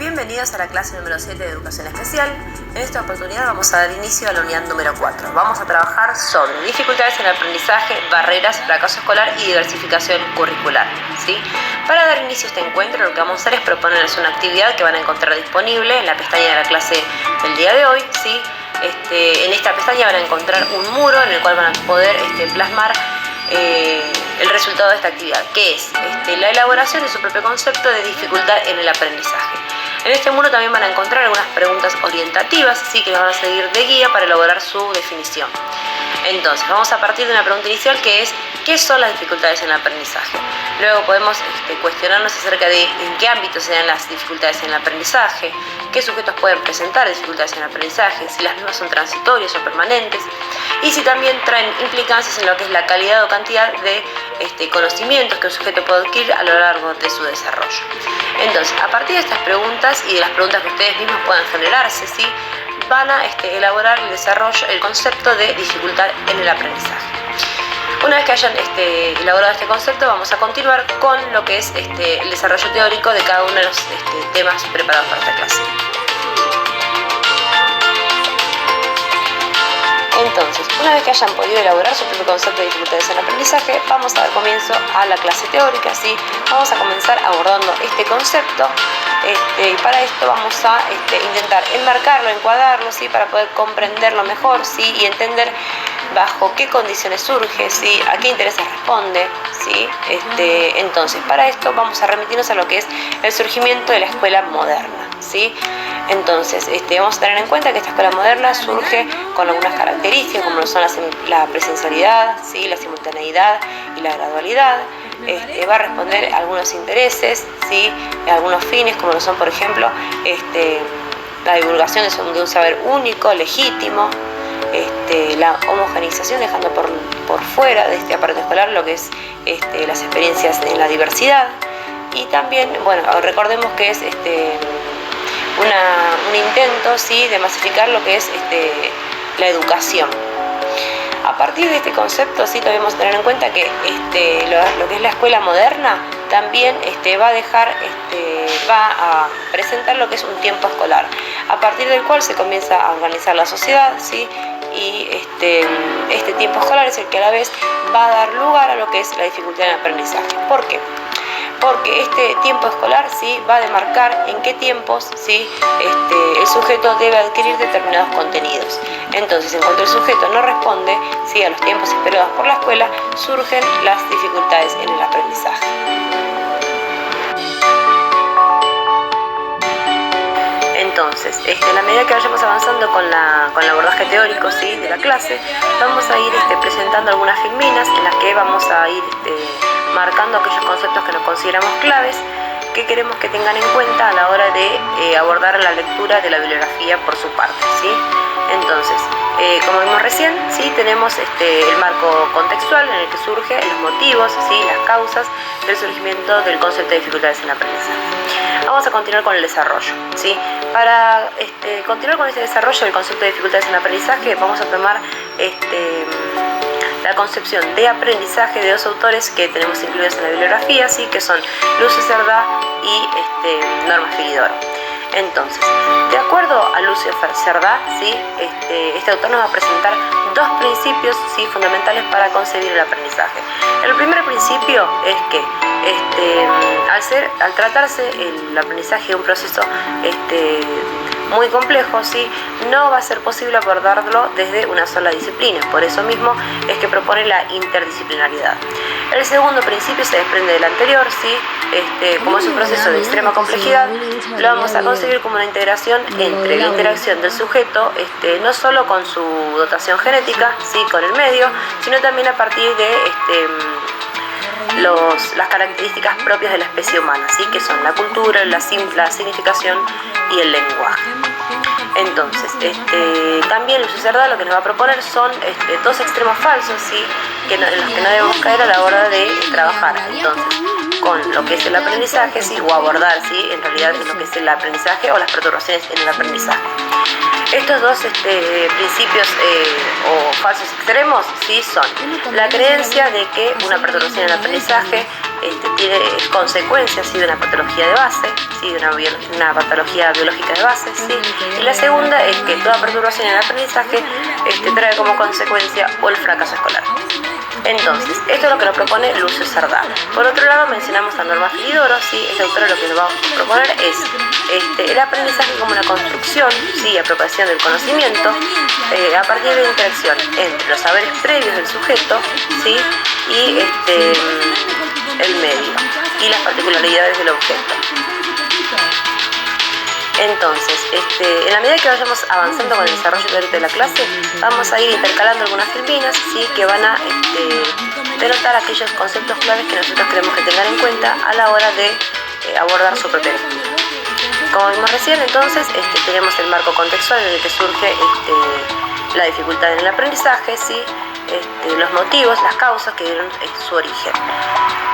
Bienvenidos a la clase número 7 de Educación Especial. En esta oportunidad vamos a dar inicio a la unidad número 4. Vamos a trabajar sobre dificultades en el aprendizaje, barreras, fracaso escolar y diversificación curricular, ¿sí? Para dar inicio a este encuentro, lo que vamos a hacer es proponerles una actividad que van a encontrar disponible en la pestaña de la clase del día de hoy, ¿sí? En esta pestaña van a encontrar un muro en el cual van a poder plasmar el resultado de esta actividad, que es la elaboración de su propio concepto de dificultad en el aprendizaje. En este muro también van a encontrar algunas preguntas orientativas, ¿sí? Que van a servir de guía para elaborar su definición. Entonces, vamos a partir de una pregunta inicial que es ¿qué son las dificultades en el aprendizaje? Luego podemos cuestionarnos acerca de en qué ámbitos se dan las dificultades en el aprendizaje, qué sujetos pueden presentar dificultades en el aprendizaje, si las mismas son transitorias o permanentes, y si también traen implicancias en lo que es la calidad o cantidad de conocimientos que un sujeto puede adquirir a lo largo de su desarrollo. Entonces, a partir de estas preguntas y de las preguntas que ustedes mismos puedan generarse, ¿sí? Van a elaborar el concepto de dificultad en el aprendizaje. Una vez que hayan elaborado este concepto, vamos a continuar con lo que es el desarrollo teórico de cada uno de los temas preparados para esta clase. Entonces, una vez que hayan podido elaborar su propio concepto de dificultades en el aprendizaje, vamos a dar comienzo a la clase teórica, ¿sí? Vamos a comenzar abordando este concepto y para esto vamos a intentar enmarcarlo, encuadrarlo, ¿sí? Para poder comprenderlo mejor, ¿sí? Y entender bajo qué condiciones surge, ¿sí? A qué intereses responde, ¿sí? Entonces, para esto vamos a remitirnos a lo que es el surgimiento de la escuela moderna, ¿sí? Entonces, vamos a tener en cuenta que esta escuela moderna surge con algunas características como son la presencialidad, ¿sí? La simultaneidad y la gradualidad. Va a responder a algunos intereses, ¿sí? Algunos fines como lo son, por ejemplo, la divulgación de un saber único, legítimo, la homogeneización, dejando por fuera de este aparato escolar lo que es las experiencias en la diversidad. Y también, bueno, recordemos que es un intento, ¿sí? De masificar lo que es la educación. A partir de este concepto, sí, debemos tener en cuenta que lo que es la escuela moderna también va a presentar lo que es un tiempo escolar, a partir del cual se comienza a organizar la sociedad, ¿sí? Y este tiempo escolar es el que a la vez va a dar lugar a lo que es la dificultad en el aprendizaje. ¿Por qué? Porque este tiempo escolar, ¿sí? Va a demarcar en qué tiempos, ¿sí? El sujeto debe adquirir determinados contenidos. Entonces, en cuanto el sujeto no responde, ¿sí? A los tiempos esperados por la escuela, surgen las dificultades en el aprendizaje. Entonces, a la medida que vayamos avanzando con el abordaje teórico, ¿sí? De la clase, vamos a ir presentando algunas filminas en las que vamos a ir marcando aquellos conceptos que nos consideramos claves, que queremos que tengan en cuenta a la hora de abordar la lectura de la bibliografía por su parte, ¿sí? Entonces, como vimos recién, ¿sí? Tenemos el marco contextual en el que surgen los motivos, ¿sí? Las causas del surgimiento del concepto de dificultades en el aprendizaje. Vamos a continuar con el desarrollo, ¿sí? Para continuar con este desarrollo del concepto de dificultades en el aprendizaje, vamos a tomar la concepción de aprendizaje de dos autores que tenemos incluidos en la bibliografía, ¿sí? Que son Lucio Cerdá y Norma Filidoro. Entonces, de acuerdo a Lucio Cerdá, ¿sí? Este autor nos va a presentar dos principios, ¿sí? Fundamentales para concebir el aprendizaje. El primer principio es que al tratarse el aprendizaje de un proceso muy complejo, ¿sí? No va a ser posible abordarlo desde una sola disciplina. Por eso mismo es que propone la interdisciplinaridad. El segundo principio se desprende del anterior, ¿sí? Como es un proceso de extrema complejidad, lo vamos a concebir como una integración entre la interacción del sujeto, no solo con su dotación genética, ¿sí? Con el medio, sino también a partir de las características propias de la especie humana, ¿sí? Que son la cultura, la significación y el lenguaje. Entonces, también Lucio Cerdá lo que nos va a proponer son dos extremos falsos, ¿sí? En los que no debemos caer a la hora de trabajar. Entonces, con lo que es el aprendizaje, ¿sí? O abordar, ¿sí? En realidad lo que es el aprendizaje o las perturbaciones en el aprendizaje. Estos dos principios o falsos extremos, ¿sí? Son la creencia de que una perturbación en el aprendizaje tiene consecuencias, ¿sí? De una patología de base, ¿sí? De una patología biológica de base, ¿sí? Y la segunda es que toda perturbación en el aprendizaje trae como consecuencia o el fracaso escolar. Entonces, esto es lo que nos propone Lucio Cerdá. Por otro lado, mencionamos a Norma Filidoro, ¿sí? Este autor lo que nos va a proponer es el aprendizaje como una construcción, ¿sí? Apropiación del conocimiento a partir de la interacción entre los saberes previos del sujeto, ¿sí? Y el medio y las particularidades del objeto. Entonces, en la medida que vayamos avanzando con el desarrollo de la clase, vamos a ir intercalando algunas filminas, ¿sí? Que van a denotar aquellos conceptos claves que nosotros queremos que tengan en cuenta a la hora de abordar su propia lectura. Como vimos recién, entonces, tenemos el marco contextual en el que surge la dificultad en el aprendizaje, ¿sí? Los motivos, las causas que dieron su origen.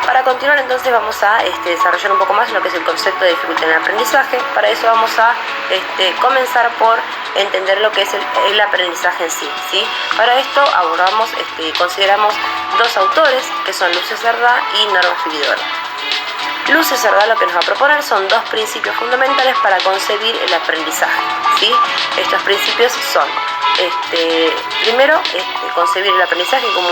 Para continuar, entonces, vamos a desarrollar un poco más lo que es el concepto de dificultad en el aprendizaje. Para eso vamos a comenzar por entender lo que es el aprendizaje en sí, ¿sí? Para esto abordamos, consideramos dos autores, que son Lucio Cerdá y Norma Filidoro. Lucio Cerdá lo que nos va a proponer son dos principios fundamentales para concebir el aprendizaje, ¿sí? Estos principios son, primero, concebir el aprendizaje como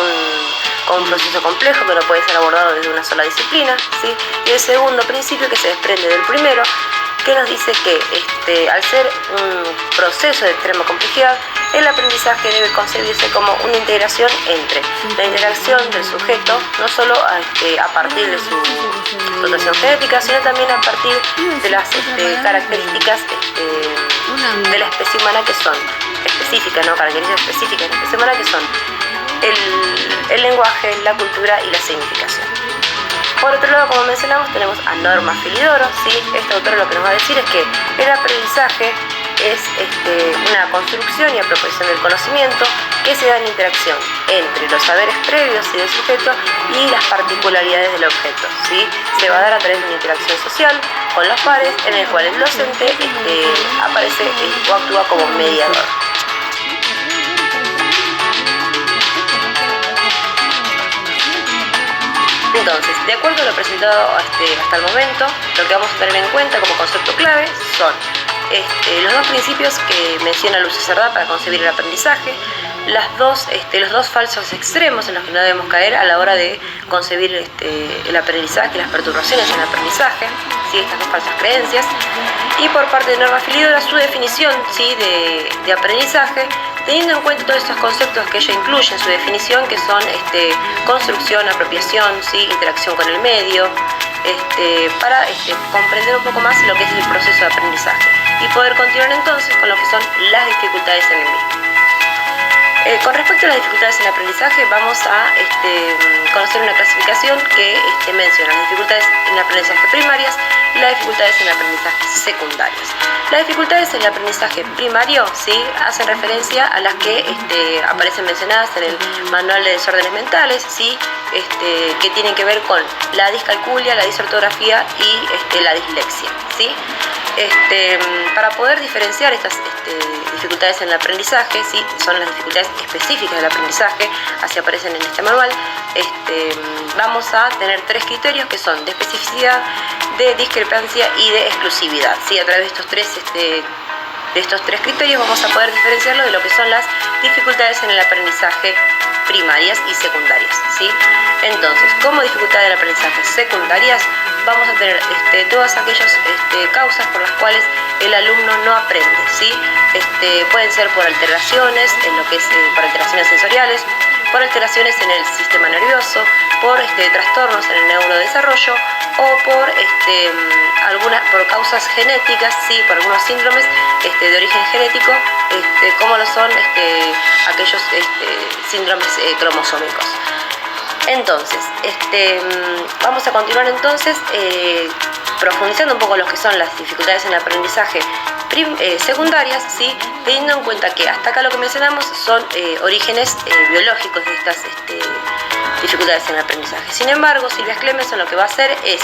un proceso complejo que no puede ser abordado desde una sola disciplina, ¿sí? Y el segundo principio, que se desprende del primero, que nos dice que al ser un proceso de extrema complejidad, el aprendizaje debe concebirse como una integración entre la interacción del sujeto, no solo a partir de su dotación genética, sino también a partir de las características de la especie humana que son específicas, ¿no? Características específicas de la especie humana que son el lenguaje, la cultura y la significación. Por otro lado, como mencionamos, tenemos a Norma Filidoro, ¿sí? Este autor lo que nos va a decir es que el aprendizaje es una construcción y apropiación del conocimiento que se da en interacción entre los saberes previos y del sujeto y las particularidades del objeto, ¿sí? Se va a dar a través de una interacción social con los pares en el cual el docente aparece o actúa como mediador. Entonces, de acuerdo a lo presentado hasta el momento, lo que vamos a tener en cuenta como concepto clave son los dos principios que menciona Lucio Cerdá para concebir el aprendizaje, los dos falsos extremos en los que no debemos caer a la hora de concebir el aprendizaje, las perturbaciones en el aprendizaje, ¿sí? Estas dos falsas creencias. Y por parte de Norma Filidoro, su definición, ¿sí? de aprendizaje, teniendo en cuenta todos estos conceptos que ella incluye en su definición, que son construcción, apropiación, ¿sí? Interacción con el medio, para comprender un poco más lo que es el proceso de aprendizaje y poder continuar entonces con lo que son las dificultades en el mismo. Con respecto a las dificultades en el aprendizaje, vamos a conocer una clasificación que menciona las dificultades en el aprendizaje primarias y las dificultades en el aprendizaje secundarias. Las dificultades en el aprendizaje primario, ¿sí? Hacen referencia a las que aparecen mencionadas en el Manual de Desórdenes Mentales, ¿sí? Que tienen que ver con la discalculia, la disortografía y la dislexia, ¿sí? Para poder diferenciar estas dificultades en el aprendizaje, ¿sí? Son las dificultades específicas del aprendizaje, así aparecen en este manual, vamos a tener tres criterios que son de especificidad, de discrepancia y de exclusividad, ¿sí? A través de estos tres criterios vamos a poder diferenciarlo de lo que son las dificultades en el aprendizaje primarias y secundarias, ¿sí? Entonces, como dificultad del aprendizaje secundarias, vamos a tener todas aquellas causas por las cuales el alumno no aprende, ¿sí? Pueden ser por alteraciones en lo que es por alteraciones sensoriales, por alteraciones en el sistema nervioso, por trastornos en el neurodesarrollo o por causas genéticas, ¿sí? Por algunos síndromes de origen genético, como lo son aquellos síndromes cromosómicos. Entonces, vamos a continuar entonces profundizando un poco lo que son las dificultades en el aprendizaje secundarias, ¿sí? Teniendo en cuenta que hasta acá lo que mencionamos son orígenes biológicos de dificultades en el aprendizaje. Sin embargo, Silvia Clemenson lo que va a hacer es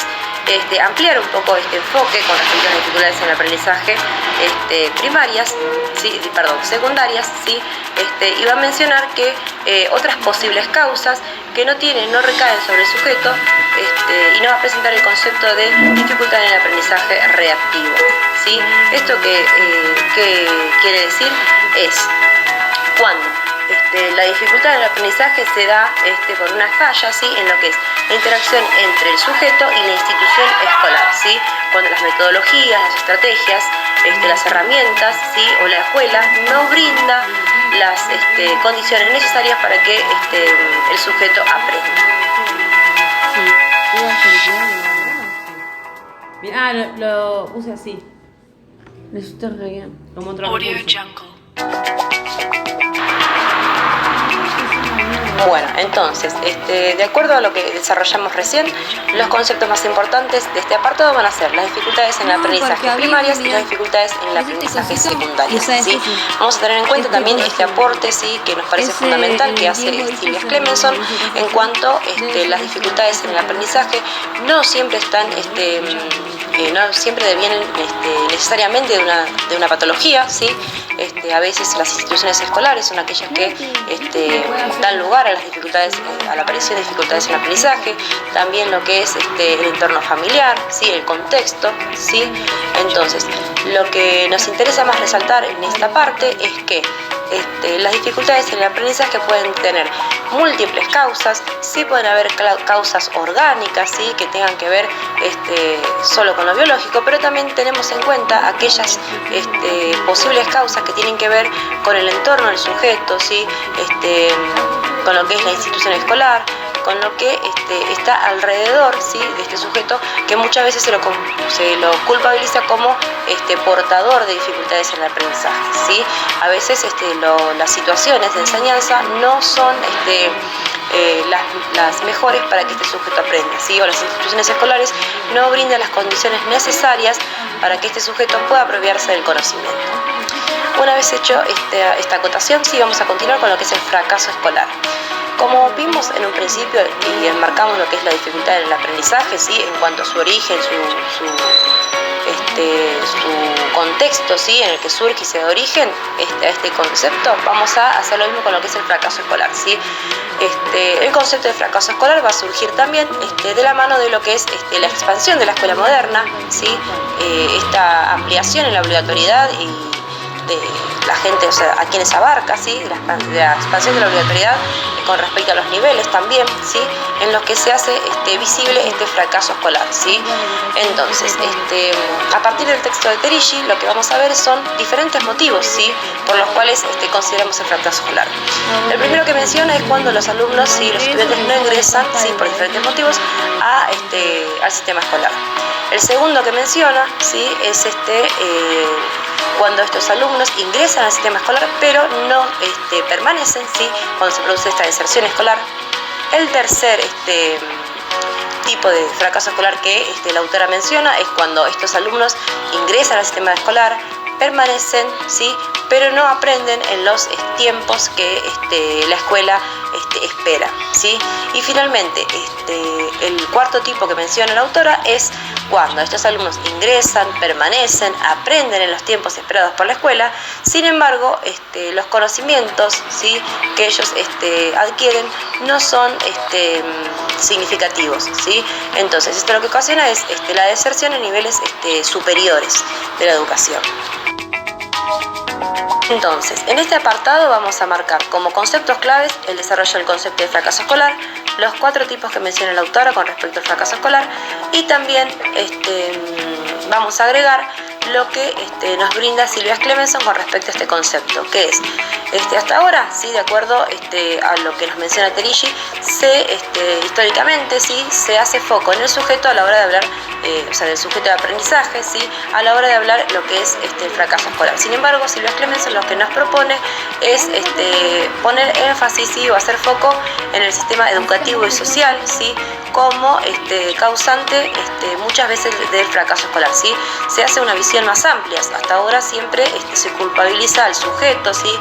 ampliar un poco este enfoque con respecto a las dificultades en el aprendizaje primarias, ¿sí? Secundarias, ¿sí? Y va a mencionar que otras posibles causas que no recaen sobre el sujeto, y nos va a presentar el concepto de dificultad en el aprendizaje reactivo, ¿sí? Esto que quiere decir es cuando la dificultad en el aprendizaje se da por una falla, ¿sí? En lo que es la interacción entre el sujeto y la institución escolar, ¿sí? Cuando las metodologías, las estrategias, las herramientas, ¿sí? O la escuela no brinda las condiciones necesarias para que el sujeto aprenda. Mira, lo puse así. Lo hiciste re bien. Como otro recurso. Bueno, entonces, de acuerdo a lo que desarrollamos recién, los conceptos más importantes de este apartado van a ser las dificultades en el aprendizaje primarias y las dificultades en el aprendizaje secundario, ¿sí? Vamos a tener en cuenta también este aporte, ¿sí? Que nos parece fundamental que hace Silvia Clemenson en cuanto las dificultades en el aprendizaje no siempre están no siempre devienen necesariamente de una patología, ¿sí? A veces las instituciones escolares son aquellas que dan lugar a las dificultades, a la aparición de dificultades en el aprendizaje, también lo que es el entorno familiar, ¿sí? El contexto, ¿sí? Entonces, lo que nos interesa más resaltar en esta parte es que las dificultades en el aprendizaje pueden tener múltiples causas, sí pueden haber causas orgánicas, ¿sí? Que tengan que ver solo con lo biológico, pero también tenemos en cuenta aquellas posibles causas que tienen que ver con el entorno del sujeto, ¿sí? Con lo que es la institución escolar, con lo que está alrededor, ¿sí? De este sujeto, que muchas veces se lo culpabiliza como portador de dificultades en el aprendizaje, ¿sí? A veces las situaciones de enseñanza no son las mejores para que este sujeto aprenda, ¿sí? O las instituciones escolares no brindan las condiciones necesarias para que este sujeto pueda apropiarse del conocimiento. Una vez hecho esta acotación, sí, vamos a continuar con lo que es el fracaso escolar. Como vimos en un principio y enmarcamos lo que es la dificultad en el aprendizaje, ¿sí? En cuanto a su origen, su contexto, ¿sí? En el que surge y se da origen a este concepto, vamos a hacer lo mismo con lo que es el fracaso escolar, ¿sí? El concepto de fracaso escolar va a surgir también de la mano de lo que es la expansión de la escuela moderna, ¿sí? Esta ampliación en la obligatoriedad y de la gente, o sea, a quienes abarca, ¿sí? La expansión de la obligatoriedad con respecto a los niveles también, ¿sí? En los que se hace visible este fracaso escolar, ¿sí? Entonces, a partir del texto de Terici, lo que vamos a ver son diferentes motivos, ¿sí? Por los cuales consideramos el fracaso escolar. El primero que menciona es cuando los alumnos, ¿sí? Los estudiantes no ingresan, ¿sí? Por diferentes motivos al sistema escolar. El segundo que menciona, ¿sí? Es cuando estos alumnos ingresan al sistema escolar pero no permanecen, ¿sí? Cuando se produce esta deserción escolar. El tercer tipo de fracaso escolar que la autora menciona es cuando estos alumnos ingresan al sistema escolar, permanecen, ¿sí? Pero no aprenden en los tiempos que la escuela espera, ¿sí? Y finalmente, el cuarto tipo que menciona la autora es cuando estos alumnos ingresan, permanecen, aprenden en los tiempos esperados por la escuela, sin embargo, los conocimientos, ¿sí? Que ellos adquieren no son significativos, ¿sí? Entonces, esto lo que ocasiona es la deserción en niveles superiores de la educación. Entonces, en este apartado vamos a marcar como conceptos claves el desarrollo del concepto de fracaso escolar, los 4 tipos que menciona la autora con respecto al fracaso escolar y también vamos a agregar lo que nos brinda Silvia Clemenson con respecto a este concepto, que es, hasta ahora, sí, de acuerdo a lo que nos menciona Terici, históricamente, sí, se hace foco en el sujeto a la hora de hablar, o sea, del sujeto de aprendizaje, sí, a la hora de hablar lo que es el fracaso escolar. Sin embargo, Silvia Clemenson lo que nos propone es poner énfasis, sí, o hacer foco en el sistema educativo y social, sí, como causante muchas veces del fracaso escolar, ¿sí? Se hace una visión más amplia. Hasta ahora siempre se culpabiliza al sujeto, ¿sí?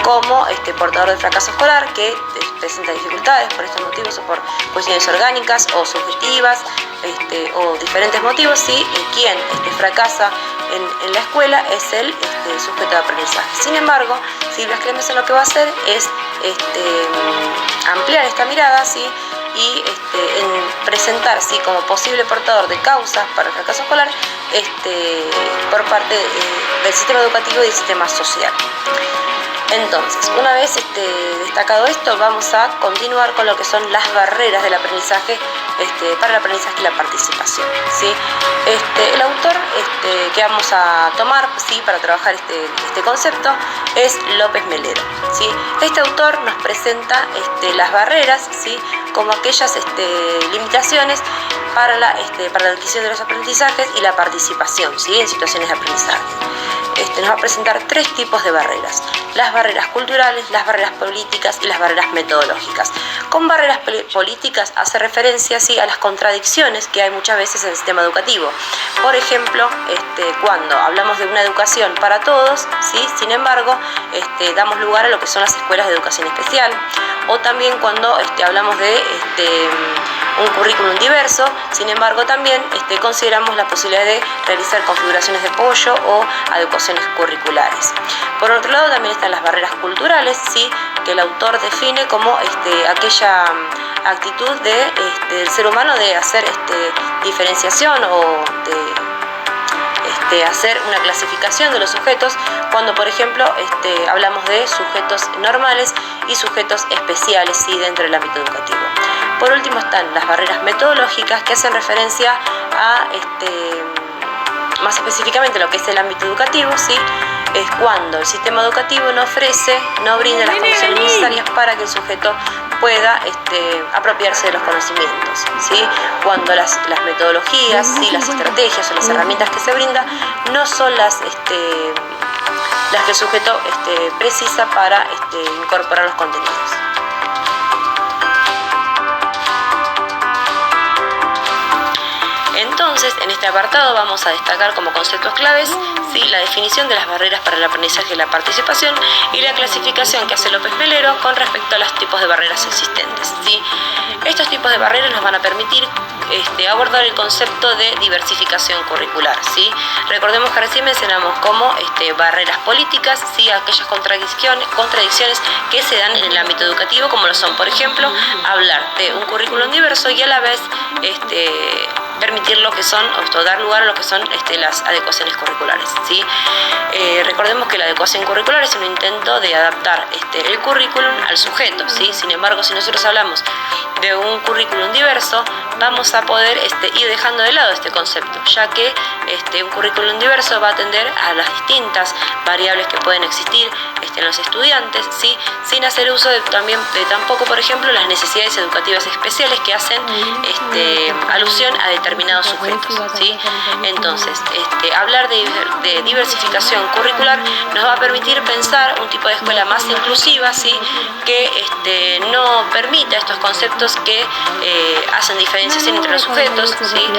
Como portador del fracaso escolar, que presenta dificultades por estos motivos o por cuestiones orgánicas o subjetivas, o diferentes motivos, ¿sí? Quien fracasa en la escuela es el sujeto de aprendizaje. Sin embargo, Silvia Clemenson lo que va a hacer es ampliar esta mirada, ¿sí? Y en presentar, ¿sí?, como posible portador de causas para el fracaso escolar por parte del sistema educativo y del sistema social. Entonces, una vez destacado esto, vamos a continuar con lo que son las barreras del aprendizaje para el aprendizaje y la participación, ¿sí? El autor que vamos a tomar, ¿sí?, para trabajar este concepto es López Melero, ¿sí? Este autor nos presenta las barreras, ¿sí?, como aquellas limitaciones para la adquisición de los aprendizajes y la participación, ¿sí?, en situaciones de aprendizaje. Nos va a presentar 3 tipos de barreras: las barreras culturales, las barreras políticas y las barreras metodológicas. Con barreras políticas hace referencia, ¿sí?, a las contradicciones que hay muchas veces en el sistema educativo. Por ejemplo, cuando hablamos de una educación para todos, ¿sí?, sin embargo, damos lugar a lo que son las escuelas de educación especial, o también cuando hablamos de un currículum diverso, sin embargo también consideramos la posibilidad de realizar configuraciones de apoyo o adecuaciones curriculares. Por otro lado, también están las barreras culturales, ¿sí?, que el autor define como aquella actitud del ser humano de hacer diferenciación o de hacer una clasificación de los sujetos cuando, por ejemplo, hablamos de sujetos normales y sujetos especiales, ¿sí?, dentro del ámbito educativo. Por último están las barreras metodológicas, que hacen referencia a más específicamente lo que es el ámbito educativo, ¿sí? Es cuando el sistema educativo no brinda las condiciones necesarias para que el sujeto pueda apropiarse de los conocimientos, ¿sí? Cuando las metodologías, ¿sí?, las estrategias o las herramientas que se brindan no son las que el sujeto precisa para incorporar los contenidos. Entonces, en este apartado vamos a destacar como conceptos claves, ¿sí?, la definición de las barreras para el aprendizaje y la participación y la clasificación que hace López Melero con respecto a los tipos de barreras existentes, ¿sí? Estos tipos de barreras nos van a permitir abordar el concepto de diversificación curricular, ¿sí? Recordemos que recién mencionamos como barreras políticas, ¿sí?, aquellas contradicciones que se dan en el ámbito educativo, como lo son, por ejemplo, hablar de un currículum diverso y a la vez permitir lo que son, o dar lugar a lo que son las adecuaciones curriculares, ¿sí? Recordemos que la adecuación curricular es un intento de adaptar el currículum al sujeto, ¿sí? Sin embargo, si nosotros hablamos de un currículum diverso, vamos a poder ir dejando de lado este concepto, ya que un currículum diverso va a atender a las distintas variables que pueden existir en los estudiantes, ¿sí?, sin hacer uso tampoco, por ejemplo, las necesidades educativas especiales que hacen alusión a determinados sujetos, ¿sí? Entonces, hablar de diversificación curricular nos va a permitir pensar un tipo de escuela más inclusiva, ¿sí?, que no permita estos conceptos que hacen diferenciación entre los sujetos, ¿sí?,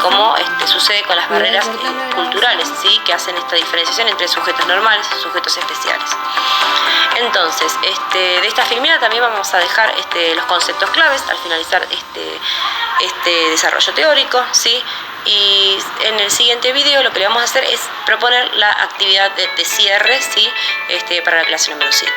como sucede con las barreras culturales, ¿sí?, que hacen esta diferenciación entre sujetos normales y sujetos especiales. Entonces, de esta filmina también vamos a dejar los conceptos claves al finalizar este desarrollo teórico, ¿sí? Y en el siguiente video lo que le vamos a hacer es proponer la actividad de cierre, ¿sí?, para la clase número 7.